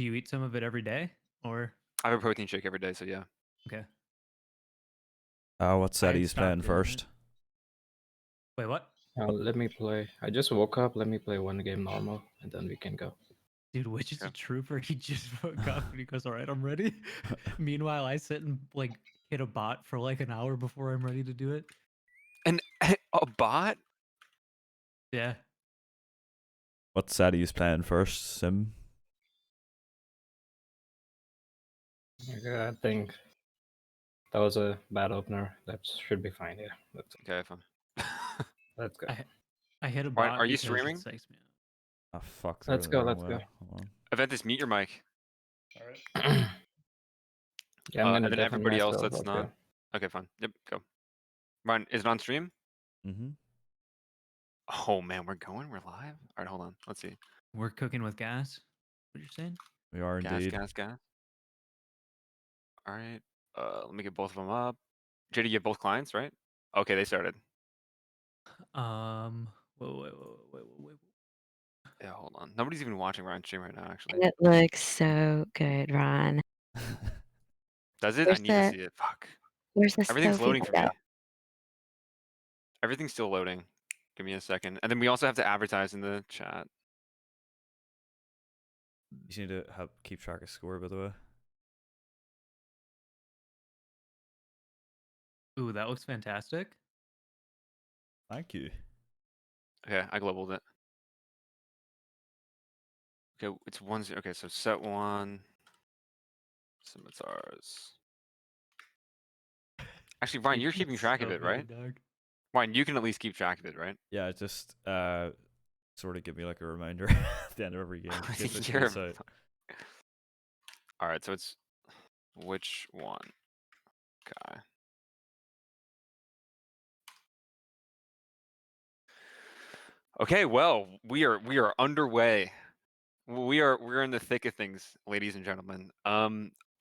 Do you eat some of it every day, or I have a protein shake every day, so yeah. okay? What set I he's stopped playing doing first? it. Wait, what? Let me play. I just woke up. Let me play one game normal, and then we can go. Dude, Witch is Yeah. a trooper. He just woke up and he goes, "All right, I'm ready." Meanwhile, I sit and like hit a bot for like an hour before I'm ready to do it. And a bot? Yeah. What set he's playing first? Sim? I think that was a bad opener. That should be fine. Yeah, Okay, fine. let's go. I hit a Ryan, bot are you because streaming? it psychs me Ah, fuck. They're Let's the go. wrong Let's way. go. Hold on. Aventus, mute your mic. out. All right. Yeah, I'm gonna And then defend everybody else myself. that's Let's not. go. Okay, fine. Yep, go. Ryan, is it on stream? Mm-hmm. Oh man, we're going. We're live. All right, hold on. Let's see. We're cooking with gas. What you're saying? We are Gas, indeed. gas, gas. All right. Let me get both of them up. JD, you have both clients, right? Okay, they started. Wait. Yeah, hold on. Nobody's even watching Ryan's stream right now, actually. It looks so good, Ron. Does it? I Where's need to the see it. Fuck. Where's the Everything's Sophie loading for window? me. Everything's still loading. Give me a second. And then we also have to advertise in the chat. You just need to keep track of score, by the way. Ooh, that looks fantastic. Thank you. Okay, I globaled it. Okay, it's 1-0. Okay, so set 1. Scimitars. Actually, Ryan, you're keeping track of it, right? Dog. Ryan, you can at least keep track of it, right? Yeah, just sort of give me like a reminder at the end of every game. In case I You're- space out. All right, so it's which one? Okay. Okay, well, we are underway. We're in the thick of things, ladies and gentlemen.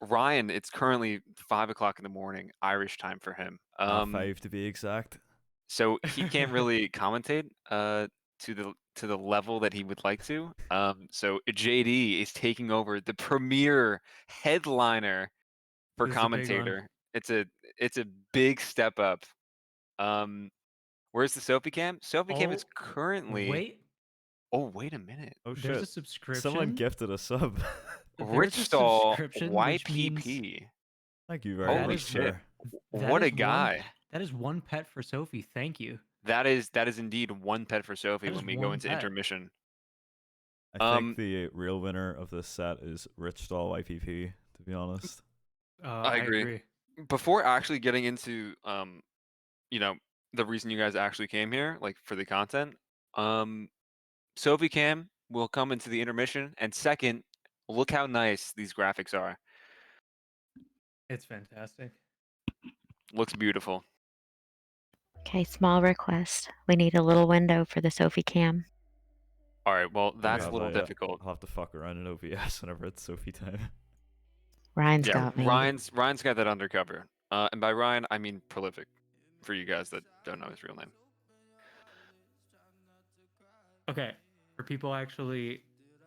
Ryan, it's currently 5 o'clock in the morning, Irish time for him. 5 to be exact. So he can't really commentate to the level that he would like to. So JD is taking over the premier headliner for This is a big one. commentator. It's a big step up. Where's the Sophie Cam? Sophie Cam is currently. Wait, Oh, wait a minute. Oh there's a shit! subscription. Someone gifted a sub. There's a Richstall subscription, which means YPP. Thank you very Holy much, shit! sir. What a is guy. That is one pet for Sophie. Thank you. That is indeed one pet for Sophie That when is we go one into pet. intermission. I think the real winner of this set is Richstall YPP. To be honest. I agree. Before actually getting into you know, the reason you guys actually came here, like for the content, Sophie Cam will come into the intermission, and second, look how nice these graphics are. It's fantastic. Looks beautiful. Okay, small request. We need a little window for the Sophie cam. All right, well that's Yeah, a little difficult. I'll have to fuck around in OBS whenever it's Sophie time. Ryan's Yeah, got me. Ryan's got that undercover. And by Ryan, I mean Prolific, for you guys that don't know his real name. Okay, for people actually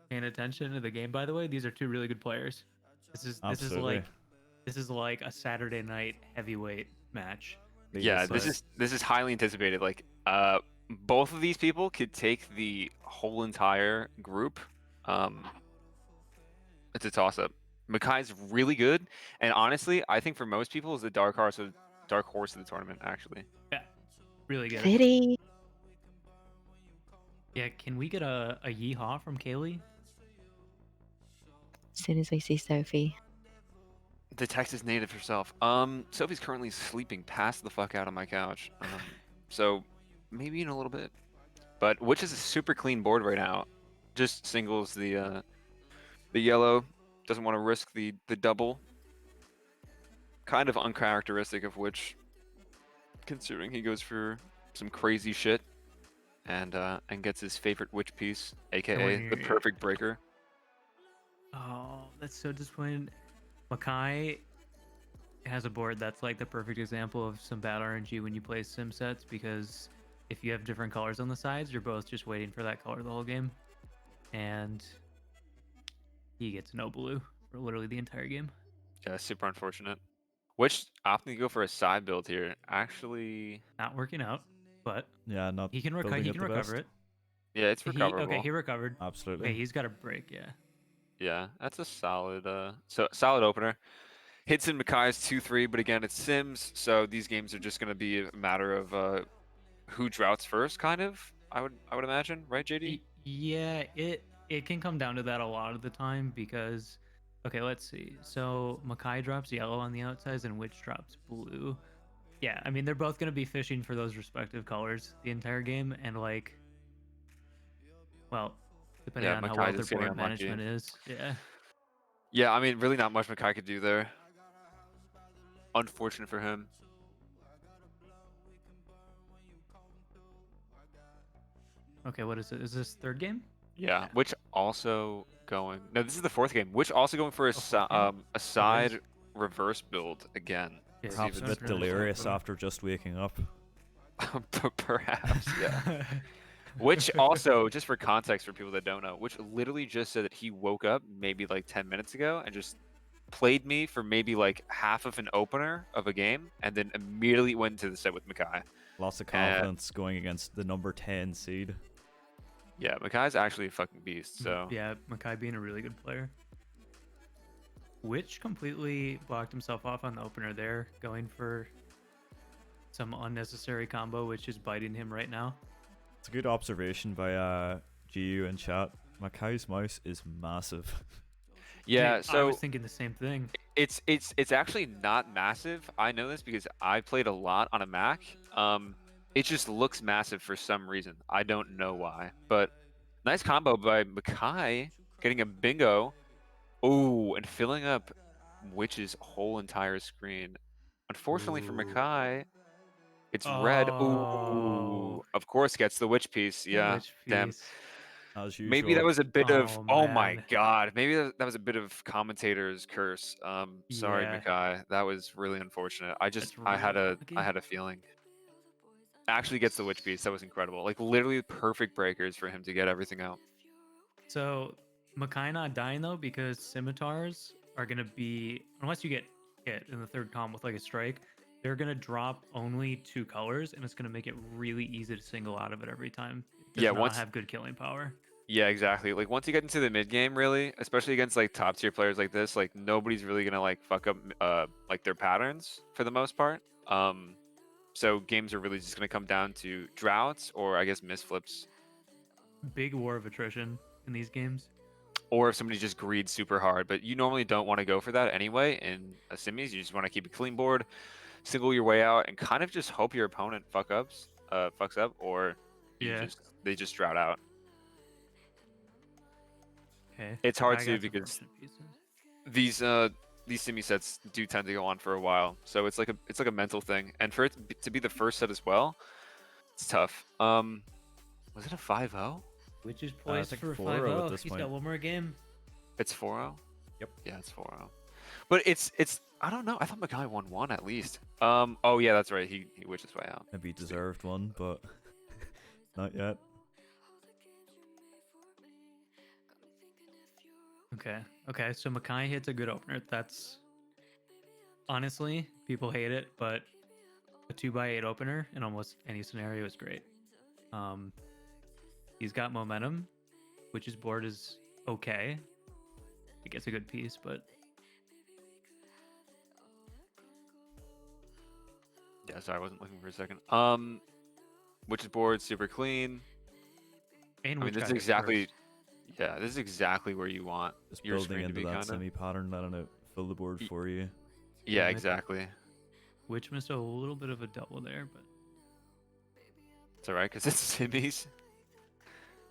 paying attention to the game, by the way, these are two really good players. This is like a Saturday night heavyweight match. Yeah, this is highly anticipated. Like, both of these people could take the whole entire group. It's a toss-up. Makhai's really good, and honestly, I think for most people is the dark horse of the tournament. Actually, Yeah, really good. Fitty. Yeah, can we get a yeehaw from Kaylee? As soon as we see Sophie. the Texas native herself. Sophie's currently sleeping past the fuck out on my couch. So maybe in a little bit. But which is a super clean board right now. Just singles the yellow. Doesn't want to risk the double. Kind of uncharacteristic of Witch, considering he goes for some crazy shit and gets his favorite Witch piece, aka the perfect breaker. Oh, that's so disappointing. Makhai has a board that's like the perfect example of some bad RNG when you play sim sets, because if you have different colors on the sides, you're both just waiting for that color the whole game. And he gets no blue for literally the entire game. Yeah, super unfortunate. Which opting to go for a side build here? Actually, Not working out, but Yeah, not he can building He it can the recover best. it. yeah, it's He recoverable. he recovered. Absolutely. Okay, he's got a break. Yeah. Yeah, that's a solid solid opener. Hits in Makhai's 2-3, but again, it's Sims, so these games are just going to be a matter of who droughts first, kind of. I would imagine, right, JD? Yeah, it can come down to that a lot of the time because, okay, let's see. So Makai drops yellow on the outsides and Witch drops blue. Yeah, I mean they're both gonna be fishing for those respective colors the entire game, and like, well, depending Yeah, on how well Makhai's their just getting board unlucky. management is, yeah. Yeah, I mean, really not much Makhai could do there. Unfortunate for him. Okay, what is it? Is this third game? Yeah, which also going. No, this is the fourth game. Which also going for a fourth game? a side reverse build again. Yeah, See Perhaps if a it's- bit delirious after just waking up. Perhaps, yeah. Which also, just for context for people that don't know, which literally just said that he woke up maybe like 10 minutes ago and just played me for maybe like half of an opener of a game and then immediately went into the set with Makhai. Lots of confidence going against the number 10 seed. Yeah, Makhai's actually a fucking beast, so. Yeah, Makai being a really good player. Witch completely blocked himself off on the opener there, going for some unnecessary combo, which is biting him right now. It's a good observation by GU in chat. Makhai's mouse is massive. Yeah, Dude, I so was thinking the same thing. it's actually not massive. I know this because I played a lot on a Mac. It just looks massive for some reason. I don't know why. But nice combo by Makhai, getting a bingo. Oh, and filling up Witch's whole entire screen. Unfortunately for Ooh. Makhai, it's red. Oh, Ooh, of course gets the witch piece. the Yeah, witch damn. piece. As usual. Maybe that was a bit of. Oh, Oh my man. god. Maybe that was a bit of commentator's curse. Sorry, Yeah. Makhai. That was really unfortunate. That's I had really a unlucky. feeling. Actually gets the witch piece. That was incredible. Like literally perfect breakers for him to get everything out. So Makai not dying though because scimitars are gonna be, unless you get hit in the third comp with like a strike, they're gonna drop only 2 colors and it's gonna make it really easy to single out of it every time. It does Yeah, not have good killing power. Yeah, exactly. Like once you get into the mid game, really, especially against like top tier players like this, like nobody's really gonna like fuck up like their patterns for the most part. So games are really just gonna come down to droughts or I guess misflips, Big war of attrition in these games. or if somebody just greed super hard. But you normally don't want to go for that anyway. In a semis, you just want to keep a clean board, single your way out, and kind of just hope your opponent fucks up, or Yeah. they just drought out. Okay. It's hard I to got some because fortunate pieces. these semi sets do tend to go on for a while, so it's like a mental thing, and for it to be the first set as well, it's tough. Was it a 5-0? Which is I poised think for 4-0 5-0. at this He's point. got one more game. It's 4-0. Yep. Yeah, it's 4-0. But it's I don't know. I thought Makhai won one at least. Oh yeah, that's right. He wished his way out. Maybe he deserved one, but not yet. Okay. So Makai hits a good opener. That's honestly, people hate it, but a 2x8 opener in almost any scenario is great. He's got momentum, which his board is okay. He gets a good piece, but Yeah, sorry, I wasn't looking for a second. Witch's board super clean. and I mean, which this guy is gets exactly first? yeah, this is exactly where you want Just your building screen to into be that kind of. semi pattern, letting it fill the board for you. Yeah, Yeah, exactly. Which missed a little bit of a double there, but It's alright because it's semis.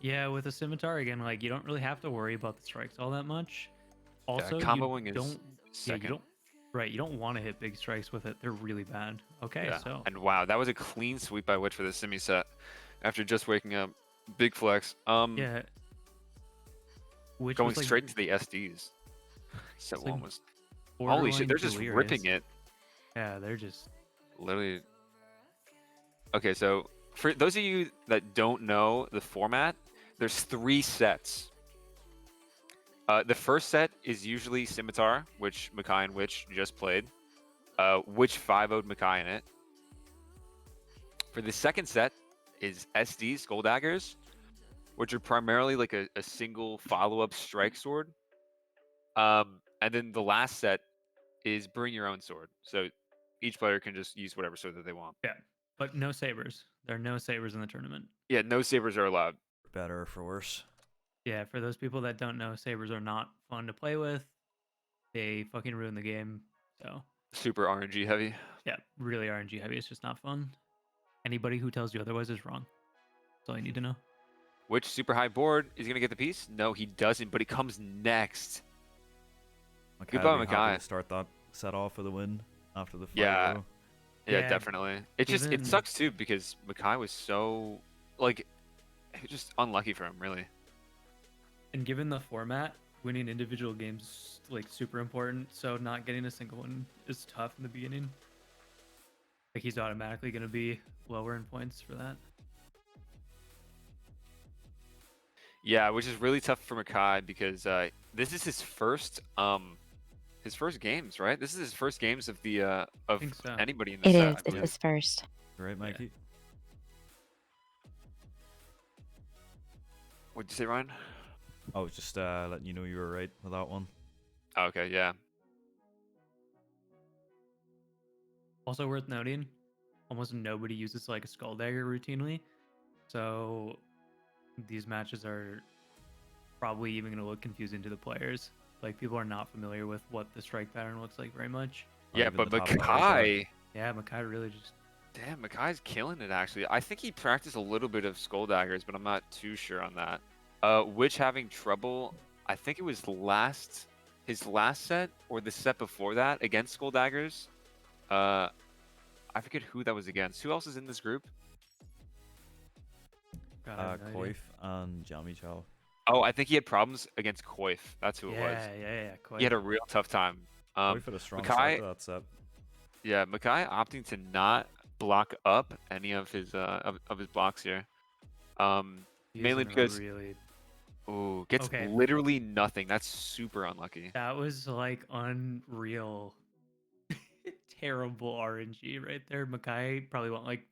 yeah, with a scimitar again, like you don't really have to worry about the strikes all that much. Also, comboing you is don't, second. you don't, right? You don't want to hit big strikes with it; they're really bad. Okay, Yeah. so And wow, that was a clean sweep by Witch for the semi set after just waking up. Big flex. yeah, which Going was like straight into the SDs. Set it's like one was holy shit. borderline They're just delirious. ripping it. Yeah, they're just Literally. Okay, so for those of you that don't know the format, there's 3 sets. The first set is usually Scimitar, which Makhai and Witch just played. Witch 5-0'd Makhai in it. For the second set is SD, Skull Daggers, which are primarily like a single follow-up strike sword. And then the last set is Bring Your Own Sword. So each player can just use whatever sword that they want. Yeah, but no sabers. There are no sabers in the tournament. Yeah, no sabers are allowed. For better or for worse. Yeah, for those people that don't know, sabers are not fun to play with. They fucking ruin the game. So Super RNG heavy. yeah, really RNG heavy. It's just not fun. Anybody who tells you otherwise is wrong. That's all you need to know. Which super high board is going to get the piece? No, he doesn't, but it comes next. Makhai Goodbye, would be happy Makhai. to start that set off for the win after the 5-0. Yeah. Yeah, Yeah, definitely. It just it given- sucks too because Makhai was so like it was just unlucky for him, really. And given the format, winning individual games is like super important. So not getting a single one is tough in the beginning. Like he's automatically going to be lower in points for that. Yeah, which is really tough for Makhai because this is his first games, right? This is his first games of the of think so. anybody in the It set. is. I It's believe. his first. Right, Mikey? What'd you say, Ryan? I was just letting you know you were right with that one. Oh, okay, yeah. Also worth noting, almost nobody uses like a skull dagger routinely. So these matches are probably even going to look confusing to the players. Like people are not familiar with what the strike pattern looks like very much. Or Yeah, even but the top players are. Makhai, Yeah, Makhai really just damn, Makhai's killing it actually. I think he practiced a little bit of skull daggers, but I'm not too sure on that. Witch having trouble. I think it was his last set or the set before that against skull daggers. I forget who that was against. Who else is in this group? God, I have no idea. Koif and Jammy Chow. Oh, I think he had problems against Koif. That's who it was. Yeah. Quite. He had a real tough time. Koif had a strong Makhai- start to that set. Yeah, Makhai opting to not block up any of his of his blocks here. Mainly because really gets Okay. literally nothing. That's super unlucky. that was like unreal, terrible RNG right there. Makhai probably went like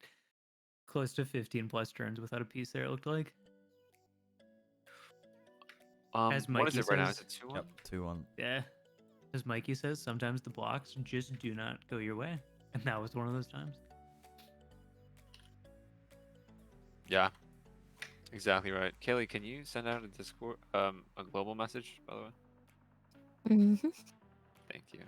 close to 15 plus turns without a piece there. It looked like. As What is Mikey it right now? Is says- it 2-1? Yep, 2-1. Yeah, as Mikey says, sometimes the blocks just do not go your way, and that was one of those times. Yeah, exactly right. Kaylee, can you send out a Discord, a global message, by the way? hmm Thank you.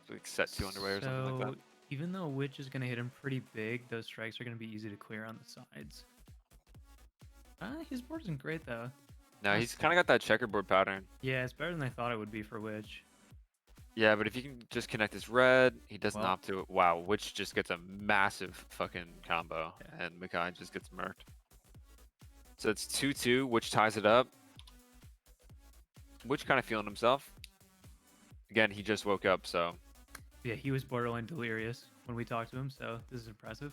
So like set 2 underway or something like that. Even though Witch is going to hit him pretty big, those strikes are going to be easy to clear on the sides. His board isn't great though. No, he's kind of got that checkerboard pattern. Yeah, it's better than I thought it would be for Witch. Yeah, but if you can just connect his red, he doesn't Well- opt to it. Wow, Witch just gets a massive fucking combo, Yeah. and Makhai just gets murked. So it's 2-2, Witch ties it up. Witch kind of feeling himself. Again, he just woke up, so Yeah, he was borderline delirious when we talked to him, so this is impressive.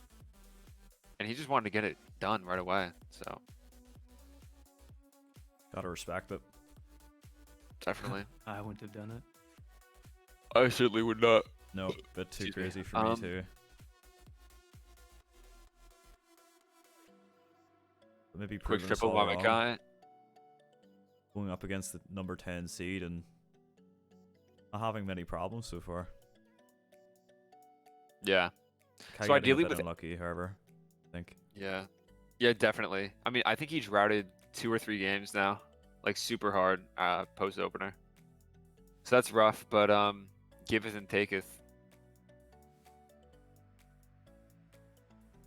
and he just wanted to get it done right away. So Gotta respect it. definitely, I wouldn't have done it. I certainly would not. No, bit too Excuse me. crazy for me too. But maybe Quick proving us triple all by wrong, Makhai. going up against the number 10 seed and not having many problems so far. Yeah, Kai So getting ideally a bit with- unlucky, however, I think. yeah, yeah, definitely. I mean, I think he's routed 2 or 3 games now, like super hard post opener. So that's rough, but giveth and taketh.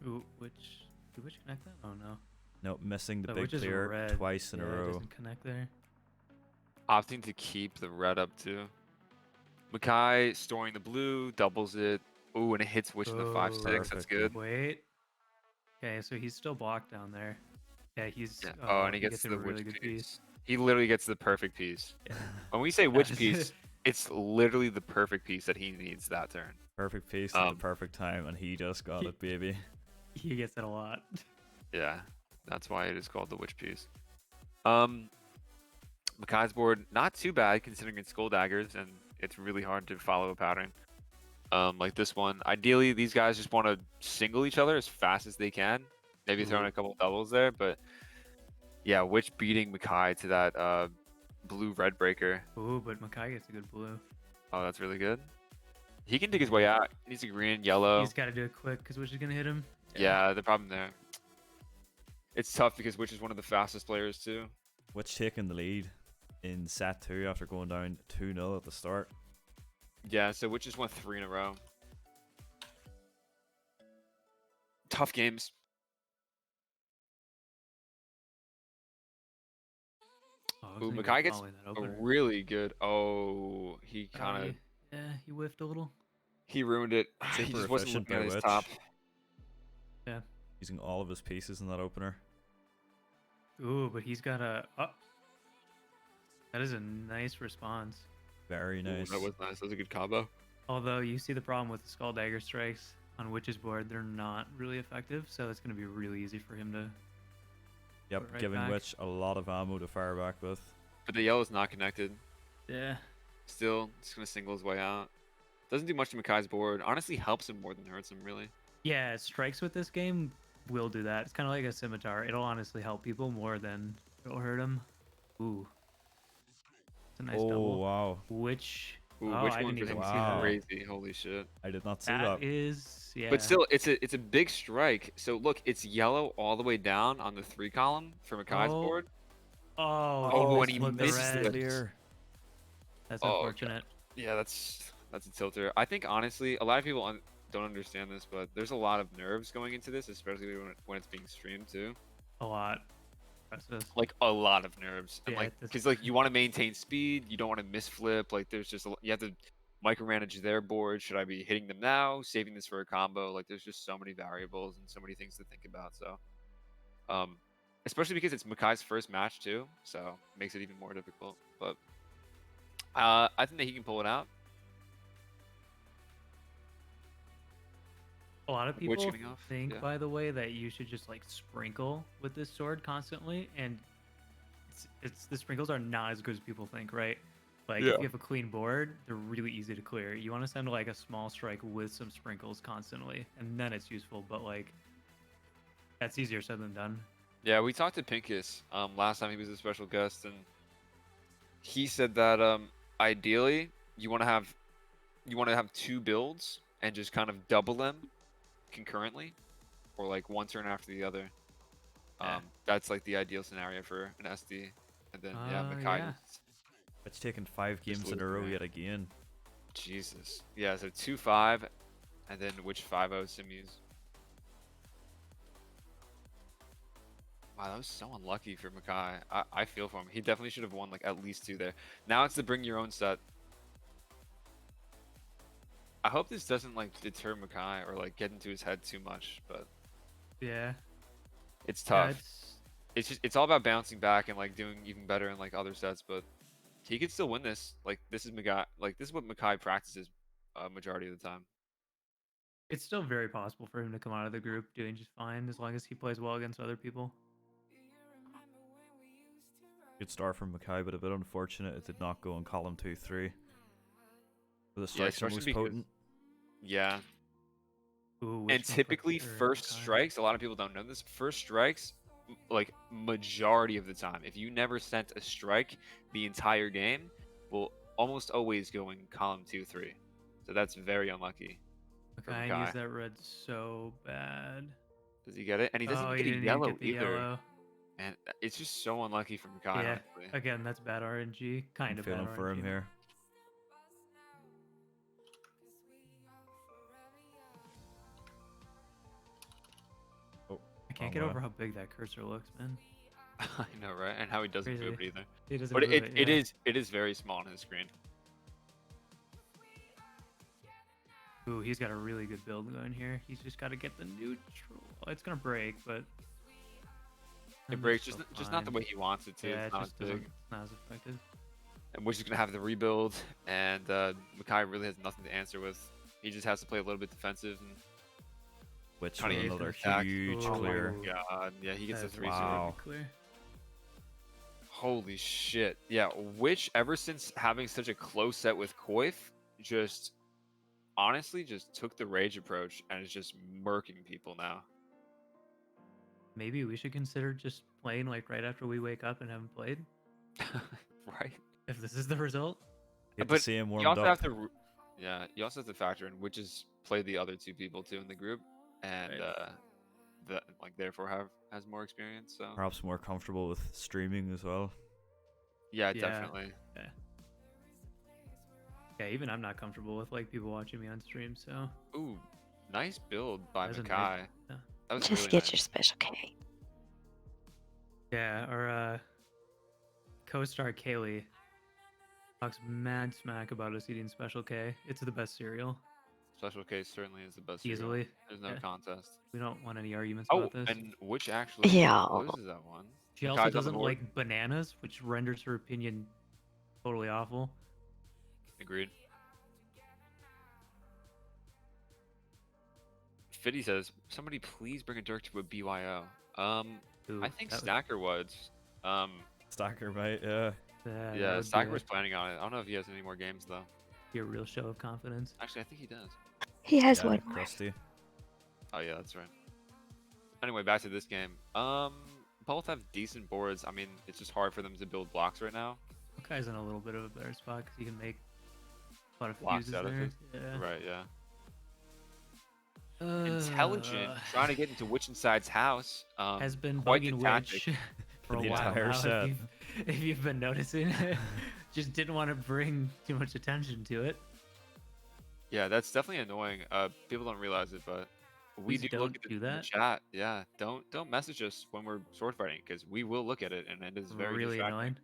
Ooh, Witch. Did Witch connect that? Oh no. No, missing the Oh, big Witch is clear red. twice in Yeah, a it row. doesn't connect there. Opting to keep the red up too. Makhai storing the blue, doubles it. Ooh, and it hits Witch in the 5-6. That's perfect. good. Wait. Okay, so he's still blocked down there. Yeah, he's. Yeah. Oh, and he gets a the really witch good piece. piece. He literally gets the perfect piece. Yeah. When we say witch That piece, is- it's literally the perfect piece that he needs that turn. Perfect pace at the Um, perfect time, and he just got he- it, baby. He gets it a lot. Yeah, that's why it is called the witch piece. Mackay's board, not too bad considering it's Skull Daggers, and it's really hard to follow a pattern. Like this one. Ideally, these guys just want to single each other as fast as they can. Maybe throw in a couple doubles there, but yeah, Witch beating Mackay to that blue-red breaker. Ooh, but Makhai gets a good blue. Oh, that's really good. He can dig his way out. He needs a green, yellow. He's got to do it quick because Witch is gonna hit him. Yeah, the problem there. It's tough because Witch is one of the fastest players too. Witch taking the lead in set 2 after going down 2-0 at the start. Yeah, so Witch just won 3 in a row. Tough games. Oh, Ooh, wasn't even Makhai gets following that a opener. really good. Oh, he Oh, kind of yeah, he whiffed a little. he ruined it. He Super just wasn't efficient looking at by his Witch. top. Yeah. Using all of his pieces in that opener. Ooh, but he's got a. Oh, that is a nice response. Very Ooh, nice. that was nice. That was a good combo. Although you see the problem with the Skull Dagger strikes on Witch's board, they're not really effective, so it's going to be really easy for him to. Yep, Put right giving back. Witch a lot of ammo to fire back with. But the yellow's not connected. Yeah. Still, just gonna single his way out. Doesn't do much to Mackay's board. Honestly, helps him more than hurts him, really. Yeah, strikes with this game will do that. It's kind of like a scimitar. It'll honestly help people more than it'll hurt them. Ooh. It's a nice Oh, double. wow. Which. Ooh, Oh, which I one didn't for even him see is that. crazy. Holy shit. I did not see That that. is, yeah. But still, it's a big strike. So look, it's yellow all the way down on the 3 column for Mackay's Oh, board. Oh, Oh, he and he mislooked the missed red. it. Clear. That's Oh, unfortunate. Yeah, that's a tilter. I think honestly, a lot of people don't understand this, but there's a lot of nerves going into this, especially when it's being streamed too. A lot. Impressive. Like a lot of nerves, and Yeah, like that's- because like you want to maintain speed, you don't want to misflip. Like there's just you have to micromanage their board. Should I be hitting them now, saving this for a combo? Like there's just so many variables and so many things to think about. So, especially because it's Mackay's first match too, so it makes it even more difficult. But I think that he can pull it out. A lot of Witch people getting off, think, yeah. by the way, that you should just like sprinkle with this sword constantly, and it's the sprinkles are not as good as people think, right? Like Yeah. if you have a clean board, they're really easy to clear. You want to send like a small strike with some sprinkles constantly, and then it's useful. But like, that's easier said than done. Yeah, we talked to Pincus last time he was a special guest, and he said that ideally you want to have 2 builds and just kind of double them concurrently, or like one turn after the other. Yeah. That's like the ideal scenario for an SD. And then yeah, Makhai. yeah. It's taken 5 Just games in a row losing it. yet again. Jesus. Yeah, so 2-5, and then which 5-0 Simus. Wow, that was so unlucky for Makhai. I feel for him. He definitely should have won like at least 2 there. Now it's the bring your own set. I hope this doesn't like deter Makhai or like get into his head too much, but Yeah. it's Yeah, tough. It's all about bouncing back and like doing even better in like other sets, but he could still win this. Like this is Makhai, like this is what Makhai practices majority of the time. it's still very possible for him to come out of the group doing just fine as long as he plays well against other people. Good start from Makhai, but a bit unfortunate it did not go on column 2-3. But the Yeah, strikes are especially most because- potent. Yeah, Ooh, which and one for typically sure, first Makhai? strikes, a lot of people don't know this. First strikes, like majority of the time, if you never sent a strike the entire game, will almost always go in column 2-3. So that's very unlucky. for Makhai Makhai. needs that red so bad. Does he get it? And he doesn't Oh, get he a didn't yellow even get the either. yellow. And it's just so unlucky for Makhai, Yeah. honestly. Again, that's bad RNG. Kind I'm of bad feeling for him RNG. here. Oh, I can't wrong get way. over how big that cursor looks, man. I know, right? And how he doesn't move it Crazy. either. He doesn't But move it yeah. is very small on his screen. Ooh, he's got a really good build going here. He's just got to get the neutral. It's gonna break, but It and breaks that's just still not the fine. way he wants it to. Yeah, it's it not just as doesn't. big. It's not as effective. And which is gonna have the rebuild, and Makhai really has nothing to answer with. He just has to play a little bit defensive. And Which Trying was to get another attack. huge Oh, clear. wow. God, yeah, he gets a That is 3-0. Wow. clear. Holy shit. Yeah, Witch, ever since having such a close set with Coif, just honestly just took the rage approach and is just murking people now. Maybe we should consider just playing like right after we wake up and haven't played. Right? If this is the result. Get to But see him you warmed also up. have to, yeah, you also have to factor in Witches play the other two people too in the group, and Right. that like therefore has more experience. So Perhaps more comfortable with streaming as well. yeah, Yeah. definitely. Yeah. Yeah, even I'm not comfortable with like people watching me on stream, so Ooh, nice build by That was a Makhai. nice- yeah. That was Just really get nice. your special K. yeah, our co-star Kaylee talks mad smack about us eating Special K. It's the best cereal, Special case certainly is the best cereal. easily. There's no Yeah. contest. We don't want any arguments Oh, about this. and Witch actually Yeah. loses that one. She Makhai's also on the doesn't board. like bananas, which renders her opinion totally awful. Agreed. Fitty says, "Somebody please bring a Dirk to a BYO." Ooh, I think that would- Stacker was. Stacker, mate, yeah. that Yeah, would Stacker be was planning on it. I don't know if he has any more games though. be a real show of confidence. Actually, I think he does. He has Yeah, one more. crusty. Oh yeah, that's right. Anyway, back to this game. Both have decent boards. I mean, it's just hard for them to build blocks right now. Makai's in a little bit of a better spot because he can make a lot of Blocks fuses out of there. it. Yeah. Right, yeah. Intelligent, Uh, trying to get into Witchinside's house. has been quite the bugging tactic. Witch for a the while entire now. set. If you've been noticing, just didn't want to bring too much attention to it. Yeah, that's definitely annoying. People don't realize it, but we Please do look don't at the, do in the that. chat. Yeah, don't message us when we're sword fighting because we will look at it and it is very Really distracting. annoying. Big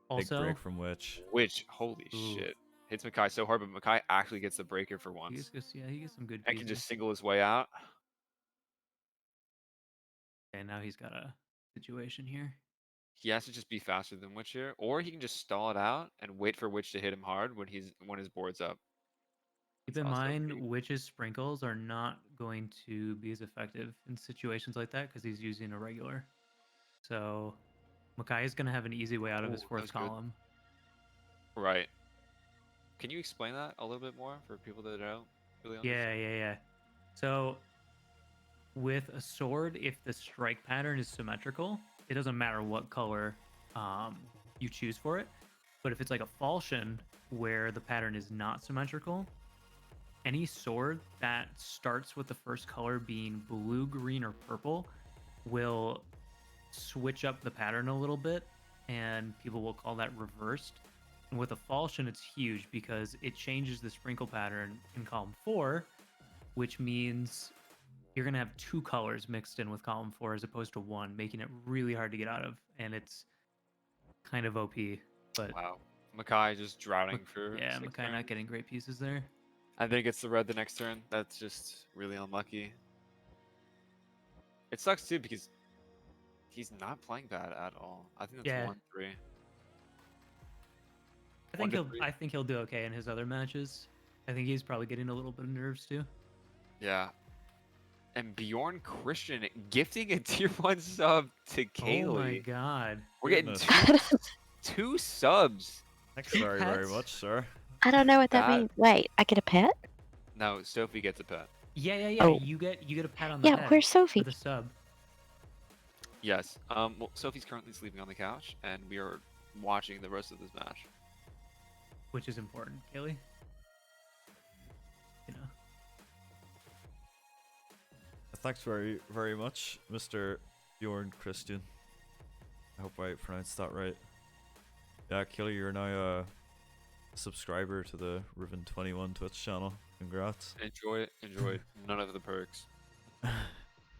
Also, break from Witch. Which holy Ooh. shit hits Makhai so hard, but Makhai actually gets the breaker for he once gets, he gets some good and can pieces. just single his way out. And now he's got a situation here. He has to just be faster than Witch here, or he can just stall it out and wait for Witch to hit him hard when his board's up. Keep That's in also mind, key. Witch's sprinkles are not going to be as effective in situations like that because he's using a regular. So Makai is going to have an easy way out of his Ooh, that fourth was good. column. Right. Can you explain that a little bit more for people that don't really understand? Yeah. So with a sword, if the strike pattern is symmetrical, it doesn't matter what color you choose for it. But if it's like a falchion where the pattern is not symmetrical, any sword that starts with the first color being blue, green, or purple will switch up the pattern a little bit, and people will call that reversed. And with a falchion, it's huge because it changes the sprinkle pattern in column 4, which means you're going to have 2 colors mixed in with column 4 as opposed to 1, making it really hard to get out of. And it's kind of OP. But Wow. Makhai just drowning for yeah, 6 Makai not turns. getting great pieces there. And then he gets the red the next turn. That's just really unlucky. It sucks too because he's not playing bad at all. I think that's Yeah. 1-3. I think 1-3. I think he'll do okay in his other matches. I think he's probably getting a little bit of nerves too. Yeah. And Bjorn Christian gifting a tier 1 sub to Kaylee. Oh my god. We're getting Goodness. two subs. Thanks Two very, very pets? much, sir. I don't know what that That- means. Wait, I get a pet? No, Sophie gets a pet. Yeah. Oh. You get a pat on the Yeah, head where's Sophie? for the sub. Yes. Well, Sophie's currently sleeping on the couch, and we are watching the rest of this match. Which is important, Kaylee. You know. Thanks very, very much, Mr. Bjorn Christian. I hope I pronounced that right. Yeah, Killy, you're now a subscriber to the Riven21 Twitch channel. Congrats. Enjoy it. Enjoy it. None of the perks.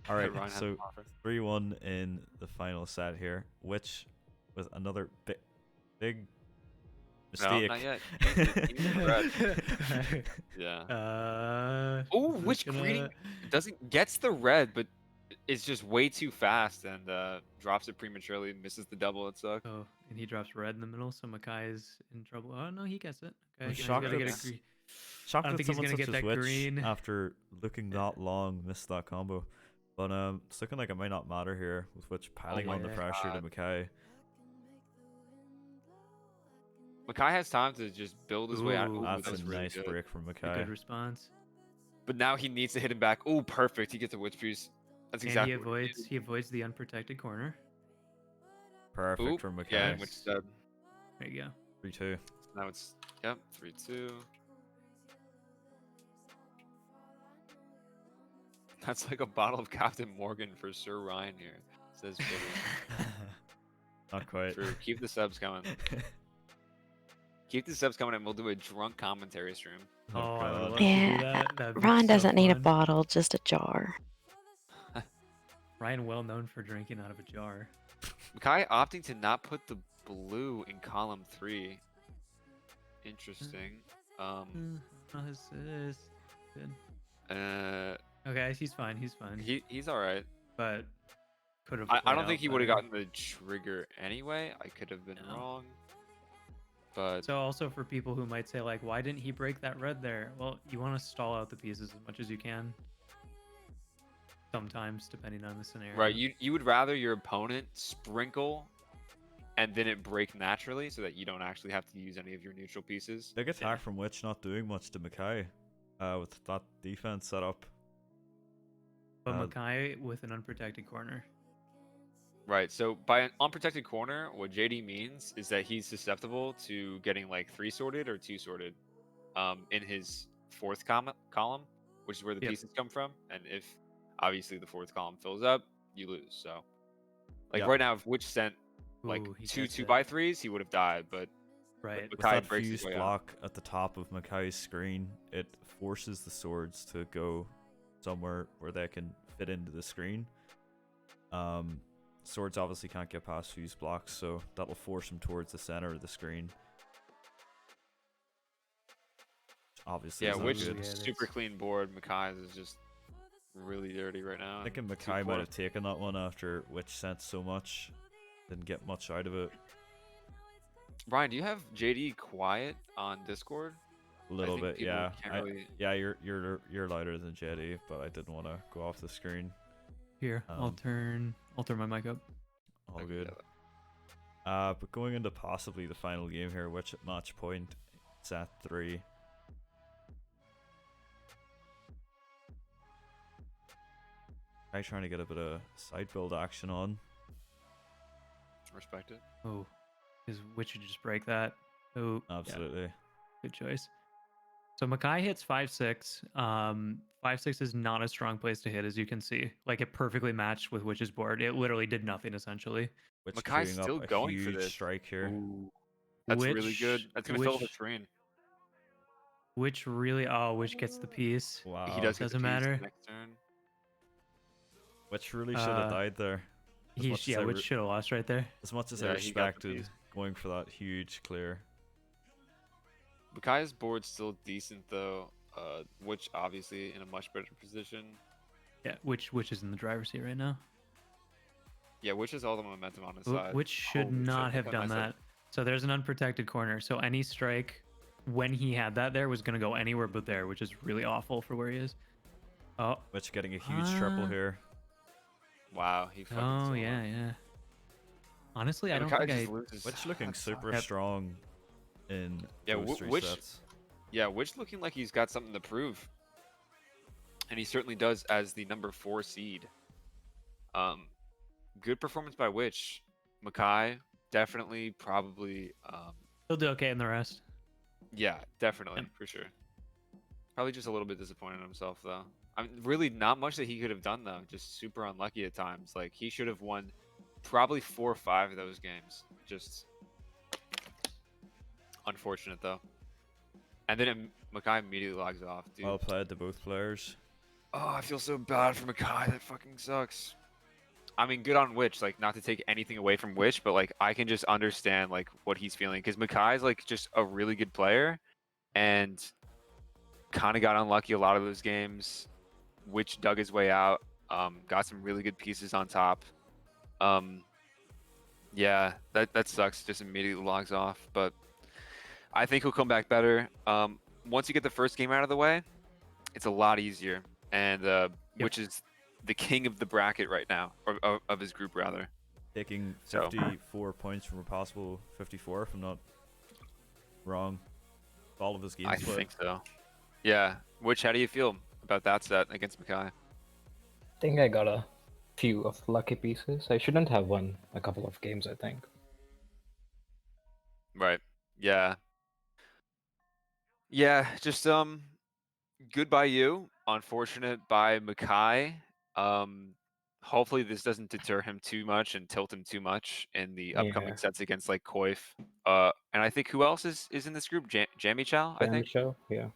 All right, Ryan has so an offer. 3-1 in the final set here, which with another big No, mistake. not yet. He's the red. Yeah. Oh, who's which gonna- greeting gets the red, but is just way too fast and drops it prematurely, misses the double. It sucks. Oh, and he drops red in the middle, so Makai is in trouble. Oh no, he gets it. I'm Okay, he's shocked gotta get that's- a Shocked I don't that think he's someone gonna such get as that Witch, green. after looking that long, missed that combo. But it's looking like it might not matter here with Witch piling my on the pressure to God. Mackay. Makhai has time to just build his way out. Ooh, Ooh, That's that was a really nice good. break from A Makhai. good response. But now he needs to hit him back. Ooh, perfect. He gets a witch piece. That's And exactly what he he avoids the unprotected corner. Perfect needed. Ooh, from Makhai. yeah, Nice. which dead. There you go. 3-2. Now it's, yep, 3-2. That's like a bottle of Captain Morgan for Sir Ryan here, says Billy. Not quite. True. Keep the subs coming. Keep the subs coming, and we'll do a drunk commentary stream. Oh, I would God. love to do Yeah, that. That'd be Ron so doesn't need a fun. bottle, just a jar. Ryan, well known for drinking out of a jar. Makhai opting to not put the blue in column 3. Interesting. Assist. Good. Uh, Okay, he's fine. He's fine. he's all right. But could have. I don't think he would have gotten the trigger anyway. I could have been No. wrong. But So also for people who might say like, why didn't he break that red there? Well, you want to stall out the pieces as much as you can. Sometimes, depending on the scenario. right, you would rather your opponent sprinkle and then it break naturally so that you don't actually have to use any of your neutral pieces. Big attack from Witch not doing much to Makhai with that defense set up. But Uh, Makhai with an unprotected corner. Right, so by an unprotected corner, what JD means is that he's susceptible to getting like 3 sorted or 2 sorted in his 4th column, which is where the Yep. pieces come from. And if obviously the 4th column fills up, you lose. So like Yep. right now, if Witch sent like Ooh, he 2 gets it. 2x3s, he would have died. But Right. With Makhai that breaks his fused way out. block at the top of Makhai's screen, it forces the swords to go somewhere where they can fit into the screen. Swords obviously can't get past fused blocks, so that'll force them towards the center of the screen. Obviously, Yeah, is not Witch good. Yeah, super that's- clean board. Makhai's is just really dirty right now. I think and Makhai 2-4. might have taken that one after Witch sent so much, didn't get much out of it. Brian, do you have JD quiet on Discord? A little think bit, people yeah. can't really- Yeah, you're louder than Jetty, but I didn't want to go off the screen. Here, I'll Um, turn my mic up. All I can good. get that. But going into possibly the final game here, which at match point, it's at 3. I'm trying to get a bit of side build action on. Respect it. Oh, his Witch should just break that. Oh, yeah, Absolutely. good choice. So Makhai hits 5-6. 5-6 is not a strong place to hit, as you can see. Like it perfectly matched with Witch's board. It literally did nothing essentially. Which Makhai's queuing still up a going for huge this. strike here. Ooh, that's really good. That's gonna fill up the screen. Witch really. Oh, Witch gets the piece. Wow. He does get the Doesn't piece matter. next turn. Which really should have died there. As much as I Witch should have lost right there. As much as Yeah, I he got the respected piece. going for that huge clear. Makhai's board's still decent though. Which obviously in a much better position. Yeah, Witch is in the driver's seat right now. Yeah, Witch has all the momentum on his Wh- side. Witch should Holy shit, not look have how done nice that. So there's an unprotected corner. So any strike when he had that there was going to go anywhere but there, which is really awful for where he is. Oh, Which getting a huge triple here. Wow, he fucking oh stole yeah, it. yeah. Honestly, Yeah, I don't Makhai think just I. loses. Which looking That super sucks. strong in Yeah, those 3 Which- sets. Yeah, Witch looking like he's got something to prove. And he certainly does as the number 4 seed. Good performance by Witch. Makhai, definitely, probably, He'll do okay in the rest. yeah, definitely, Yep. for sure. Probably just a little bit disappointed in himself, though. Really not much that he could have done, though. Just super unlucky at times. Like, he should have won probably 4 or 5 of those games. Just unfortunate, though. And then Makhai immediately logs off, dude. Well played to both players. Oh, I feel so bad for Makhai. That fucking sucks. I mean, good on Witch. Like, not to take anything away from Witch, but like, I can just understand like what he's feeling because Makhai's like just a really good player, and kind of got unlucky a lot of those games. Witch dug his way out. Got some really good pieces on top. Yeah, that sucks. Just immediately logs off, but I think he'll come back better. Once you get the first game out of the way, it's a lot easier. And Witch is the king of the bracket right now, or of his group rather. Taking So- 54 points from a possible 54, if I'm not wrong. All of his games I split. think so. Yeah. Which, how do you feel about that set against Makhai? I think I got a few of lucky pieces. I shouldn't have won a couple of games, I think. Right. Yeah. Yeah. Just good by you. Unfortunate by Makhai. Hopefully this doesn't deter him too much and tilt him too much in the upcoming Yeah. sets against like Koif. And I think who else is in this group? Jamie Chow, I Damn think. show, yeah.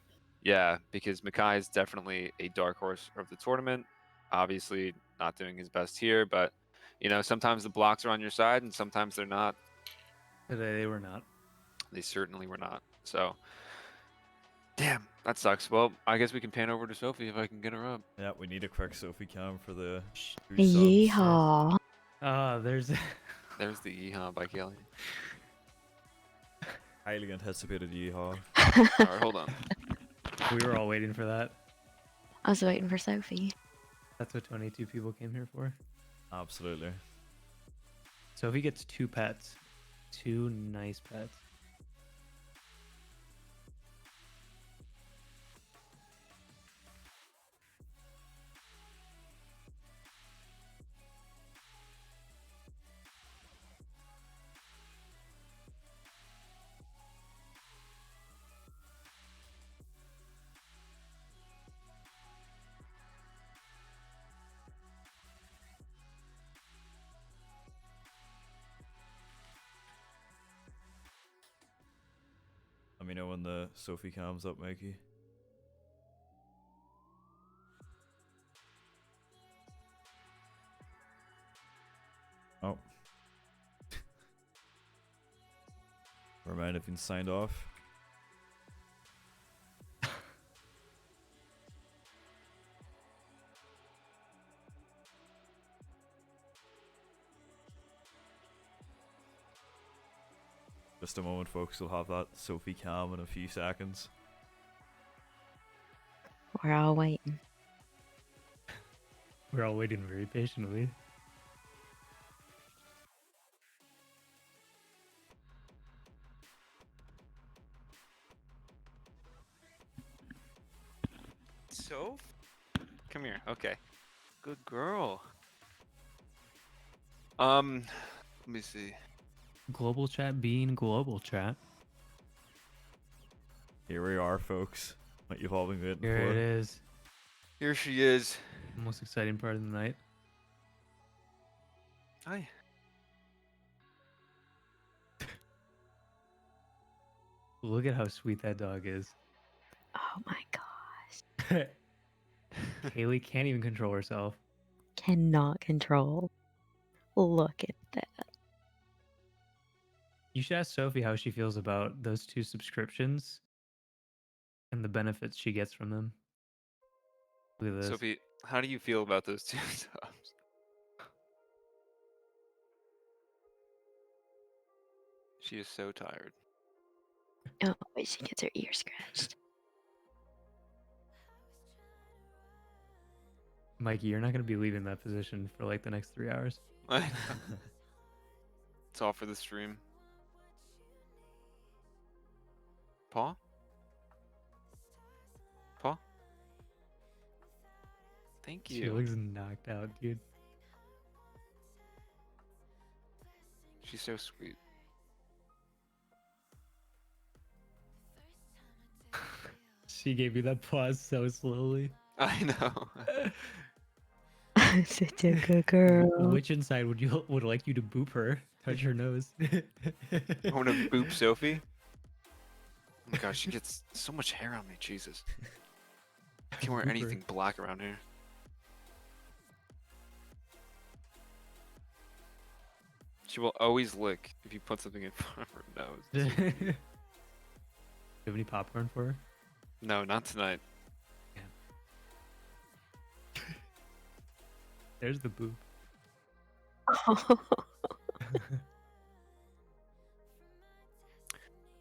Yeah, because Makhai is definitely a dark horse of the tournament. Obviously not doing his best here, but you know, sometimes the blocks are on your side and sometimes they're not. Today they were not. They certainly were not. So damn, that sucks. Well, I guess we can pan over to Sophie if I can get her up. Yeah, we need a quick Sophie cam for the Shh. 2 subs. Yeehaw. There's There's the Yeehaw by Kelly. Highly anticipated yeehaw. Alright, hold on. we were all waiting for that. I was waiting for Sophie. That's what 22 people came here for. Absolutely. So if he gets 2 pets, 2 nice pets. Let me know when the Sophie cam's up, Mikey. Oh. Or might have been signed off. Just a moment, folks. We'll have that Sophie cam in a few seconds. We're all waiting. We're all waiting very patiently. Soph? Come here. Okay. Good girl. Let me see. Global chat being global chat. Here we are, folks. What you've all been waiting Here for. it is. Here she is. The most exciting part of the night. Hi. Look at how sweet that dog is. Oh my gosh. Haley can't even control herself. Cannot control. Look at that. You should ask Sophie how she feels about those 2 subscriptions and the benefits she gets from them. Look at this. Sophie, how do you feel about those 2 subs? She is so tired. Oh, wait, she gets her ear scratched. Mikey, you're not going to be leaving that position for like the next 3 hours. It's all for the stream. Paw? Paw? Thank She you. looks knocked out, dude. She's so sweet. She gave me that pause so slowly. I know. Such a good girl. Witchinside would like you to boop her, touch her nose. I want to boop Sophie. Oh my gosh, she gets so much hair on me. Jesus. I can't wear Boop her. anything black around here. She will always lick if you put something in front of her nose. Do you have any popcorn for her? No, not tonight. There's the boop.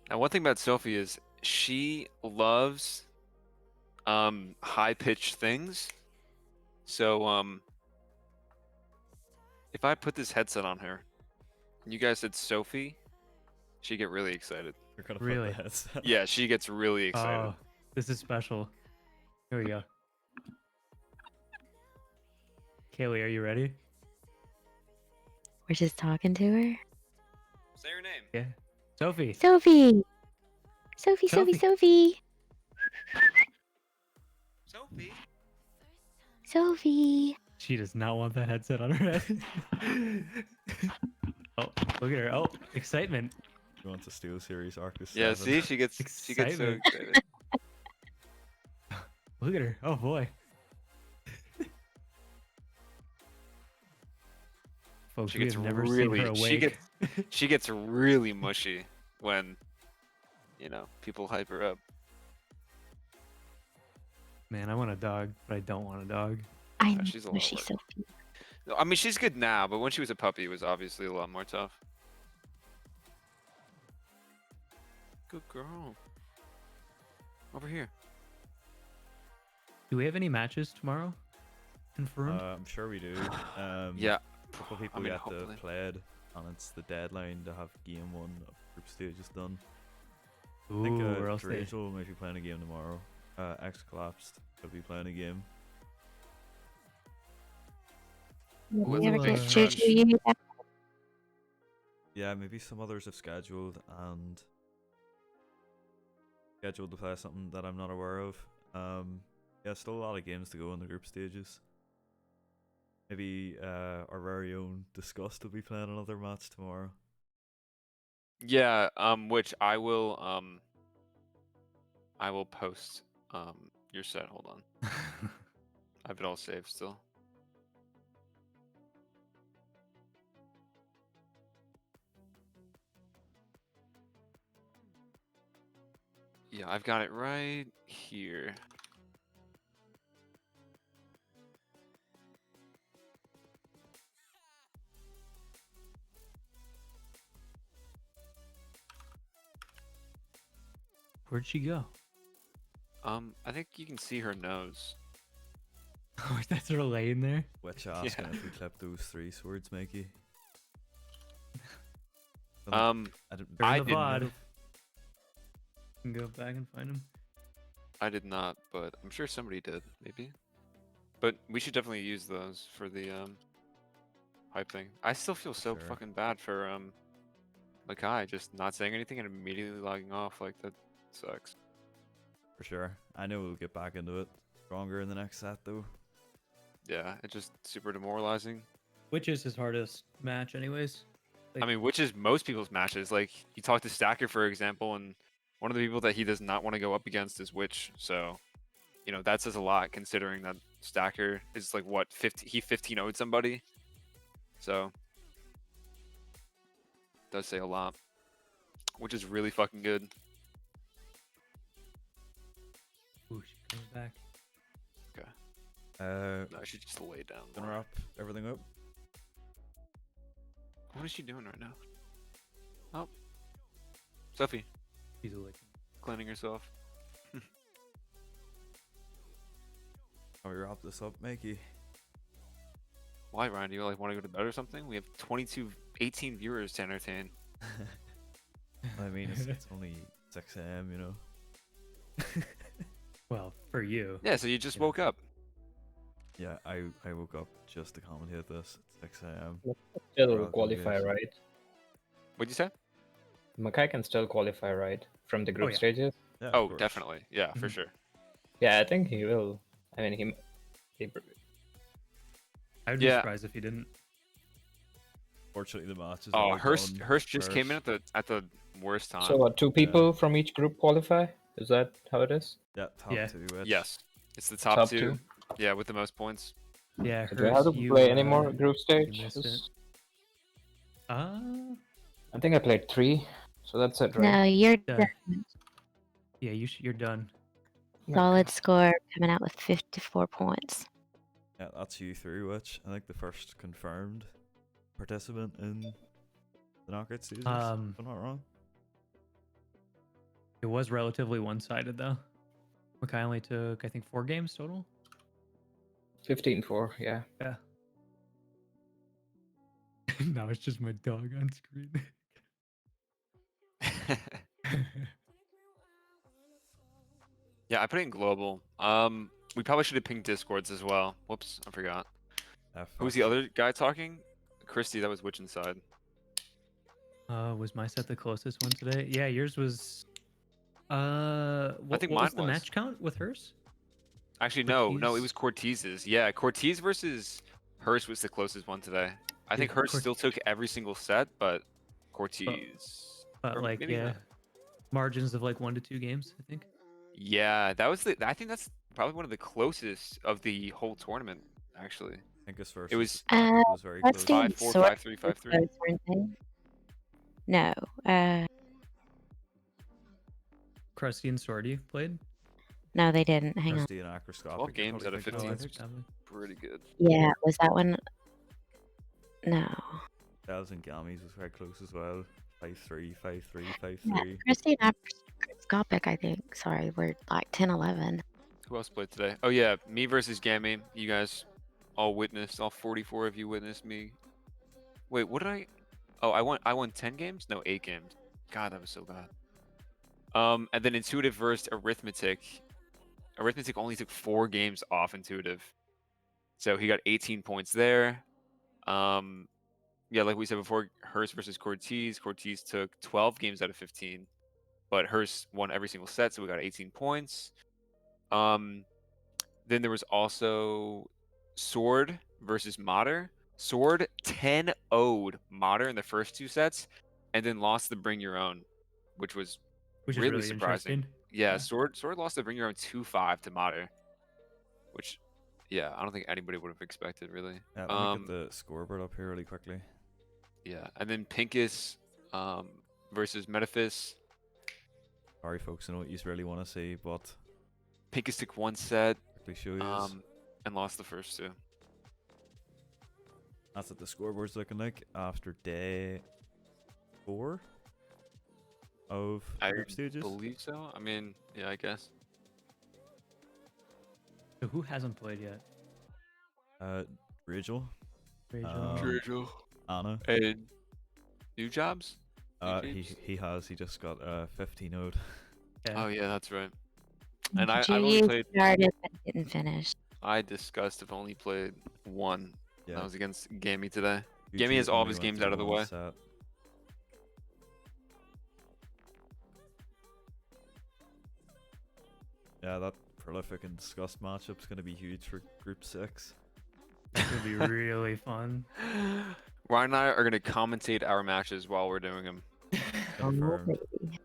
Now, one thing about Sophie is she loves high-pitched things. So if I put this headset on her and you guys said Sophie, she'd get really excited. You're gonna Really? put the headset. Yeah, she gets really excited. Oh, this is special. Here we go. Kaylee, are you ready? We're just talking to her. Say your name. Yeah. Sophie. Sophie! Sophie, Sophie, Sophie. Sophie! Sophie. Sophie! She does not want that headset on her head. Oh, look at her. Oh, excitement. You want to steal series Arcus Yeah, 7. see, she gets so Excitement. excited. Look at her. Oh boy. Folks, She we gets have never seen her really she awake. gets really mushy when people hype her up. Man, I want a dog, but I don't want a dog. I Yeah, she's a know lot she's work. Sophie. No, I mean, she's good now, but when she was a puppy, it was obviously a lot more tough. Good girl. Over here. Do we have any matches tomorrow? Confirmed? I'm sure we do. Yeah. A couple people I mean, get hopefully. to played, and it's the deadline to have game 1 of group stages done. I think Ooh, or else they... Rachel might be playing a game tomorrow. X Collapsed could be playing a game. With We have a the great big Juju. crunch. You Yeah, maybe some others have scheduled to play something that I'm not aware of. Yeah, still a lot of games to go in the group stages. Maybe our very own Disgust will be playing another match tomorrow. Yeah, which I will post your set. Hold on. I have it all saved still. Yeah, I've got it right here. Where'd she go? I think you can see her nose. Oh, that's her laying there? Which asking Yeah. if we clip those 3 swords, Mikey. Um, I didn't. They're in I the didn't VOD. know. Can go back and find them. I did not, but I'm sure somebody did, maybe. But we should definitely use those for the hype thing. I still feel so Sure. fucking bad for Makhai just not saying anything and immediately logging off. Like, that sucks. For sure. I know we'll get back into it stronger in the next set, though. Yeah, it's just super demoralizing. Which is his hardest match, anyways? I mean, which is most people's matches. Like, you talk to Stacker, for example, and one of the people that he does not want to go up against is Witch. So, that says a lot considering that Stacker is like, what, 50, he 15-0'd somebody. So, does say a lot, which is really fucking good. Ooh, she comes back. No, I should just lay down. Gonna more. wrap everything up. What is she doing right now? Oh, Sophie, She's awake. cleaning herself. How we wrap this up, Mikey? Why, Ryan? Do you want to go to bed or something? We have 18 viewers to entertain. I mean, it's only 6 AM, you know. Well, for you. Yeah, so you just Yeah. woke up. Yeah, I woke up just to commentate this at 6 AM. Still Welcome, qualify, guys. right? What'd you say? Makhai can still qualify, right? From the group yeah. stages? Yeah, of Oh, course. definitely. Yeah, for Mhm. sure. Yeah, I think he will. I mean, I would be Yeah. surprised if he didn't. Fortunately, the match is Oh, all Hurst done just came in first. at the worst time. So what, 2 people from each group qualify? Is that how it is? Yeah, top Yeah. 2, which... Yes, it's the top, Top two. 2? Yeah, with the most points. Yeah, Do I have to Hurst, play any you, more group you missed it. stages? Uh, I think I played 3, so that's it, right? No, you're uh, done. yeah, you're done. Solid score coming out with 54 points. Yeah, that's you through, which I think the first confirmed participant in the knockout stages. If I'm not wrong. It was relatively one-sided though. Makhai only took, I think, 4 games total. 15-4, yeah. Yeah. Now it's just my dog on screen. Yeah, I put it in global. We probably should have pinged Discords as well. Whoops, I forgot. Who's the other guy talking? Christy, that was Witchinside. Was my set the closest one today? Yeah, yours was. I What think what was mine the was. match count with hers? Actually, no, it Cortez? was Cortez's. Yeah, Cortez versus Hurst was the closest one today. I think Dude, Hurst still took every single set, but Cortez, But or like, maybe yeah, not. margins of like 1 to 2 games, I think. Yeah, that was the. I think that's probably one of the closest of the whole tournament. Actually, Pinkus it was versus Makhai was very close. Rusty and 5-4, Sword 5-3, were 5-3. close, weren't they? No. Krusty and Swordy played. No, they didn't. Hang on. Rusty and Acroscopic. 12 are games probably out of quite Oh, 15 I close. is think that was. pretty good. Yeah, was that one? No. Dells and Gammies was quite close as well. 5-3, 5-3, Yeah, 5-3. Christy and Microscopic, I think. Sorry, we're like 10-11. Who else played today? Oh yeah, me versus Gammy. You guys all witnessed. All 44 of you witnessed me. Wait, what did I? Oh, I won 10 games? No, 8 games. God, that was so bad. And then Intuitive versus Arithmetic. Arithmetic only took 4 games off Intuitive, so he got 18 points there. Yeah, like we said before, Hurst versus Cortez. Cortez took 12 games out of 15, but Hurst won every single set, so we got 18 points. Then there was also Sword versus Mater. Sword 10-0'd Mater in the first 2 sets, and then lost the Bring Your Own, which was Which is really really surprising. interesting. Yeah, Yeah. Sword lost the Bring Your Own 2-5 to Mater, which, yeah, I don't think anybody would have expected really. Let me get the scoreboard up here really quickly. Yeah, and then Pinkus versus Metaphys. Sorry, folks, I know what you really want to see, but Pinkus took 1 set quickly show you. and lost the first 2. That's what the scoreboard's looking like after day 4 of I group stages. believe so. I mean, yeah, I guess. So who hasn't played yet? Rachel, Rachel. Anna. And new jobs? New He Jeeps? he just got 15 owed. Oh yeah, that's right. And I've Judy only played. started but didn't finish. I discussed. I've only played 1. Yeah, That was against Gammy today. Yuji Gammy has all of only his went games to out of the one way. set. Yeah, that prolific and disgust matchup's gonna be huge for Group 6. It's gonna be really fun. Ryan and I are gonna commentate our matches while we're doing them. Confirmed. baby.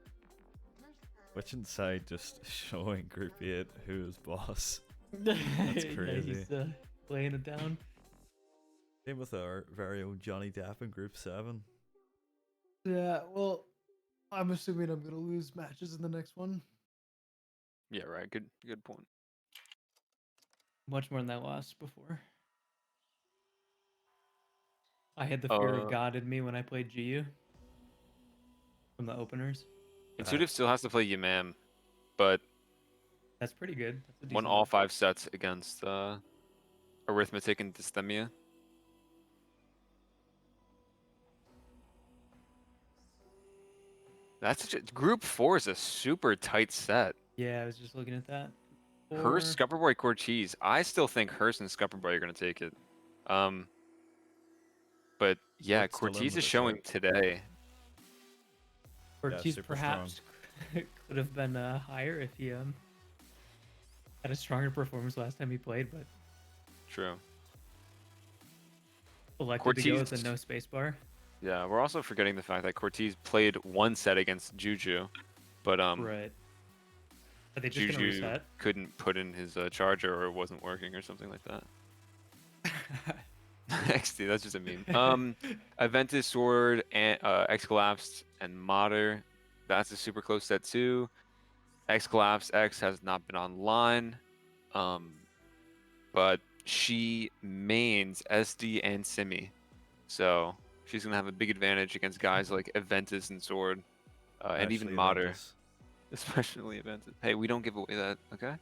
Witchinside just showing Group 8 who is boss. That's crazy. he's laying it down. Same with our very own Johnny Depp in Group 7. Yeah, well, I'm assuming I'm gonna lose matches in the next one. Yeah, right. Good point. Much more than I lost before. I had the fear of God in me when I played GU from the openers. Intuitive still has to play Yamam, but That's pretty good. That's a won decent all 5 sets against Arithmetic and Dysthemia. That's such a, Group 4 is a super tight set. Yeah, I was just looking at that. Hurst, Scupperboy, Cortez. I still think Hurst and Scupperboy are going to take it. But yeah, What's still in Cortez with is the showing set? today. Ortiz super perhaps could have been higher if he had a stronger performance last time he played, but True. elected to go with the Cortez- no spacebar. Yeah, we're also forgetting the fact that Cortez played 1 set against Juju, but Right. Are they just gonna Juju reset? couldn't put in his charger or it wasn't working or something like that. XD, that's just a meme. Aventus, Sword, and X Collapsed, and Mater. That's a super close set too. X Collapsed X has not been online, but she mains SD and Simi, so she's gonna have a big advantage against guys like Aventus and Sword, and even Especially Mater, Aventus. especially Aventus. Hey, we don't give away that, okay?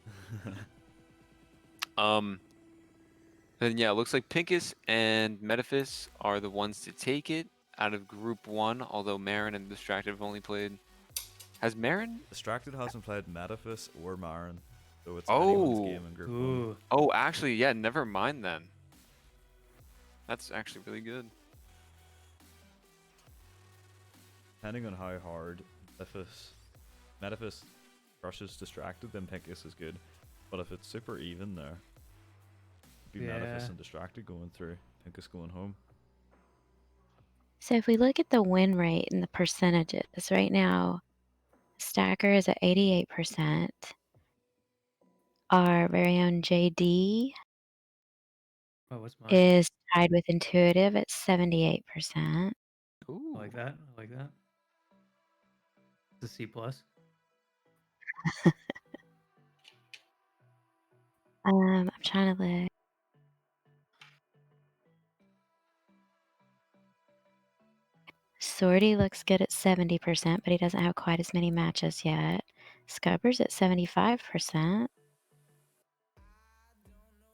Then yeah, it looks like Pinkus and Metaphys are the ones to take it out of Group 1, although Marin and Distracted have only played... Has Marin? Distracted hasn't played Metaphys or Marin. So it's anyone's Oh. game in Group 1. Ooh. Oh, actually, yeah, never mind then. That's actually really good. Depending on how hard Metaphys crushes Distracted, then Pincus is good. But if it's super even there, it'd be Metaphys Yeah. and Distracted going through, Pincus going home. So if we look at the win rate and the percentages, right now, Stacker is at 88%. Our very own JD Oh, what's mine? is tied with Intuitive at 78%. Ooh. I like that. I like that. It's a C plus. I'm trying to look. Sorty looks good at 70%, but he doesn't have quite as many matches yet. Scubber's at 75%.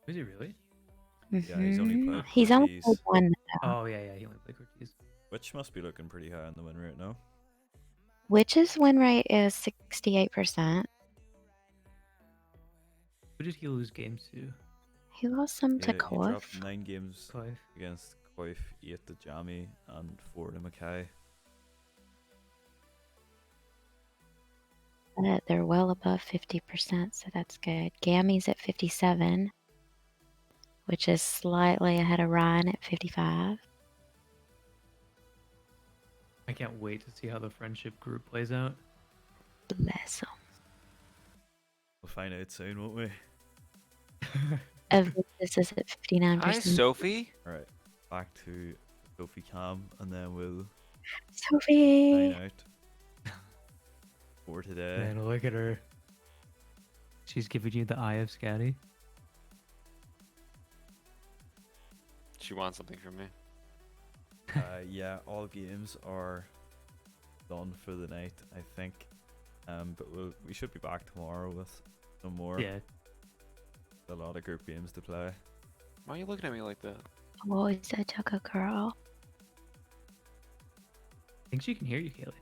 Is he really? Yeah, he's only Mhm. played He's only Cortez, played one. Oh yeah, yeah. He only played Cortez. which must be looking pretty high on the win rate now. Witch's win rate is 68%. Who did he lose games to? He lost some to He dropped Korf. 9 games Clive. against Coif, 8 to Jamie, and 4 to Makhai. But they're well above 50%, so that's good. Gammy's at 57, which is slightly ahead of Ryan at 55. I can't wait to see how the friendship group plays out. Bless him. We'll find out soon, won't we? This is at 59%. Hi, Sophie. Alright, back to Sophie Cam, and then we'll Sophie! sign out for today. Man, look at her. She's giving you the eye of Scatty. She wants something from me. Yeah, all games are done for the night, I think. But we should be back tomorrow with some more. Yeah. A lot of group games to play. Why are you looking at me like that? Oh, is that Tucker girl? I think she can hear you, Kaylee.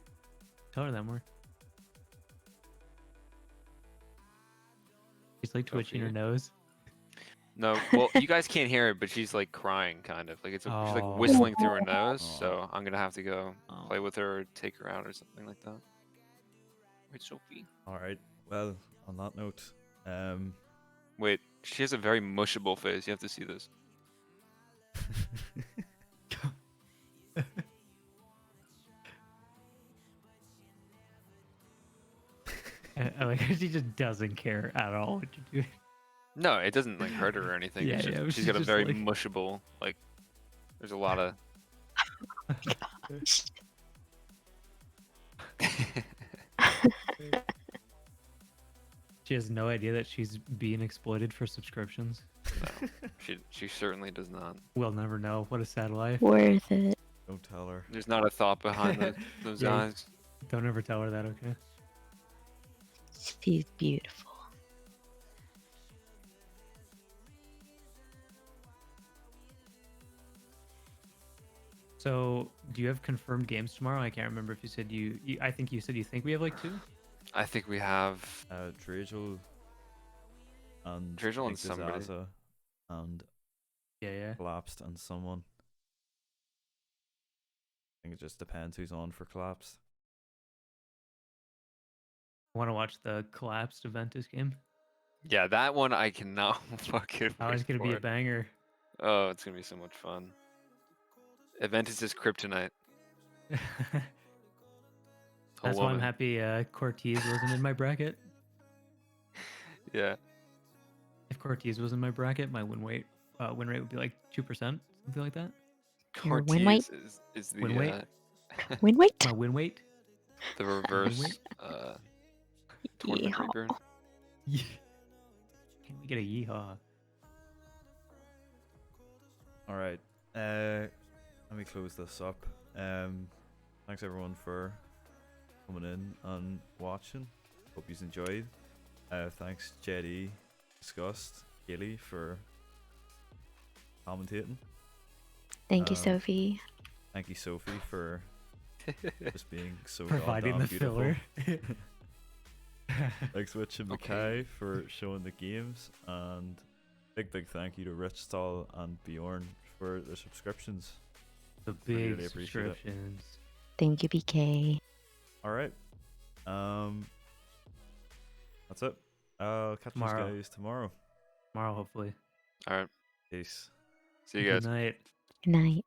Tell her that more. She's like twitching her Sophie. nose. No, well, you guys can't hear it, but she's like crying, kind of. Like she's like Oh. whistling through her nose. Aw. So I'm gonna have to go Oh. play with her or take her out or something like that. Wait, Sophie. Alright, well, on that note, Wait, she has a very mushable face. You have to see this. I like how she just doesn't care at all what you're doing. No, it doesn't like hurt her or anything. Yeah, it's just, yeah, she's she's got a just, very like- mushable like. There's a lot of. She has no idea that she's being exploited for subscriptions. No, she certainly does not. We'll never know. What a sad life. Worth it. don't tell her. There's not a thought behind those Yeah. eyes. Don't ever tell her that, okay? She's beautiful. So, do you have confirmed games tomorrow? I can't remember if you said I think you said you think we have like 2? I think we have. Dragel and Dragel and Ink somebody. Zaza and Yeah, yeah. Collapsed and someone. I think it just depends who's on for Collapsed. I want to watch the collapsed Aventus game. Yeah, that one I cannot fucking. Oh, it's wait gonna be for a it. banger. Oh, it's gonna be so much fun. Aventus is kryptonite. That's why I'm happy Cortez wasn't in my bracket. Yeah. If Cortez was in my bracket, my win rate would be like 2%, something like that. Your win weight? Cortez is the Win weight? Win weight? My win weight. the reverse weight? tournament Yeehaw. reaper. Yeah. Can we get a yeehaw? Alright, let me close this up. Thanks everyone for coming in and watching. Hope you enjoyed. Thanks JD, Disgust, Gilly for commentating. Thank you, Um, Sophie. Thank you Sophie for just being so Providing goddamn the beautiful. filler. Thanks, Witch and Okay. Mackay, for showing the games, and big thank you to Rich Stall and Bjorn for their subscriptions. The Really, big really appreciate it. subscriptions. Thank you, BK. All right, that's it. I'll catch you Tomorrow. guys tomorrow. Tomorrow, hopefully. All right. Peace. See you Good guys. night. Good night.